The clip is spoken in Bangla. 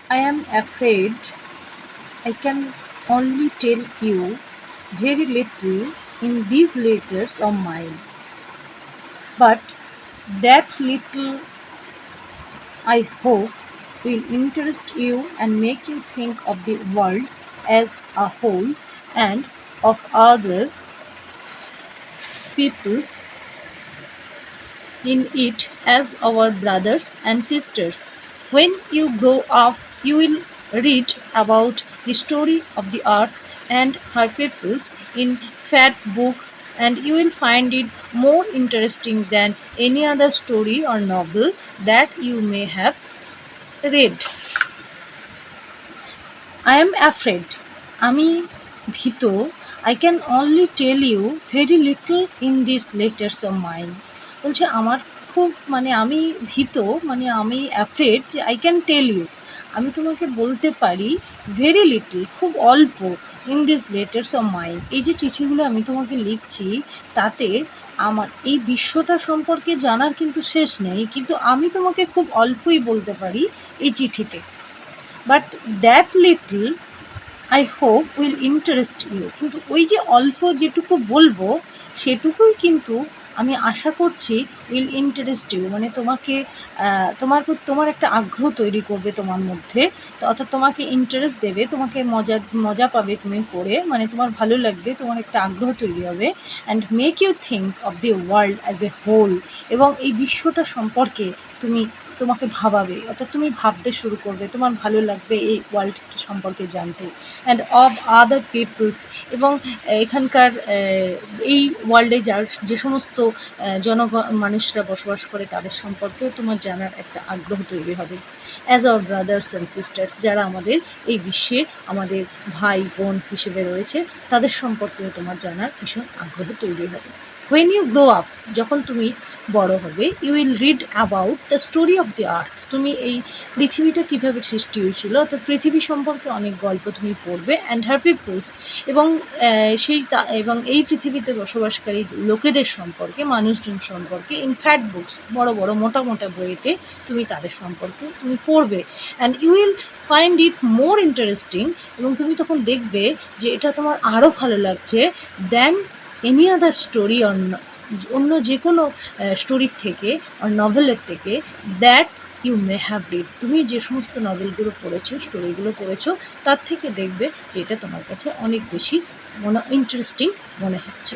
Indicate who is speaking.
Speaker 1: I am afraid I can only tell you very little in these letters of mine, but that little I hope will interest you and make you think of the world as a whole and of other peoples in it as our brothers and sisters. When you grow up, you will read about the story of the earth and her peoples in fat books, and you will find it more interesting than any other story or novel that you may have read. I am afraid. আমি ভীত. I can only tell you very little in these letters of mine. বলছে আমার খুব আমি ভীত, আমি অ্যাফ্রেড যে আই ক্যান টেল ইউ, আমি তোমাকে বলতে পারি ভেরি লিটল, খুব অল্প, in this letters of mine, এই যে চিঠিগুলো আমি তোমাকে লিখছি তাতে আমার এই বিশ্বটা সম্পর্কে জানার কিন্তু শেষ নেই, কিন্তু আমি তোমাকে খুব অল্পই বলতে পারি এই চিঠিতে। But that little I hope will interest you, কিন্তু ওই যে অল্প যেটুকু বলবো সেটুকুই কিন্তু আমি আশা করছি উইল ইন্টারেস্ট ইউ, তোমাকে তোমার একটা আগ্রহ তৈরি করবে তোমার মধ্যে, তো অর্থাৎ তোমাকে ইন্টারেস্ট দেবে, তোমাকে মজা পাবে তুমি পড়ে, তোমার ভালো লাগবে, তোমার একটা আগ্রহ তৈরি হবে, and make you think of the world as a whole, এবং এই বিশ্বটা সম্পর্কে তোমাকে ভাবাবে, অর্থাৎ তুমি ভাবতে শুরু করবে, তোমার ভালো লাগবে এই ওয়ার্ল্ড সম্পর্কে জানতে, অ্যান্ড অফ আদার পিপলস, এবং এখানকার এই ওয়ার্ল্ডে যে সমস্ত মানুষরা বসবাস করে তাদের সম্পর্কেও তোমার জানার একটা আগ্রহ তৈরি হবে, as our brothers and sisters, যারা আমাদের এই বিশ্বে আমাদের ভাই বোন হিসেবে রয়েছে তাদের সম্পর্কেও তোমার জানার ভীষণ আগ্রহ তৈরি হবে। হোয়েন ইউ গ্রো আপ, যখন তুমি বড় হবে, you will read about the story of the earth, তুমি এই পৃথিবীটা কীভাবে সৃষ্টি হয়েছিল অর্থাৎ পৃথিবী সম্পর্কে অনেক গল্প তুমি পড়বে, অ্যান্ড হার পিপলস, এবং এবং এই পৃথিবীতে বসবাসকারী লোকেদের সম্পর্কে, মানুষজন সম্পর্কে, ইন ফ্যাট বুকস, বড় বড় মোটা মোটা বইতে তুমি তাদের সম্পর্কে তুমি পড়বে, and you will find it more interesting, এবং তুমি তখন দেখবে যে এটা তোমার আরও ভালো লাগছে দ্যান এনি আদার স্টোরি অন্য যে কোনো স্টোরির থেকে আর নভেলের থেকে that you may have read, তুমি যে সমস্ত নভেলগুলো পড়েছো, স্টোরিগুলো পড়েছো, তার থেকে দেখবে যে এটা তোমার কাছে অনেক বেশি ইন্টারেস্টিং মনে হচ্ছে।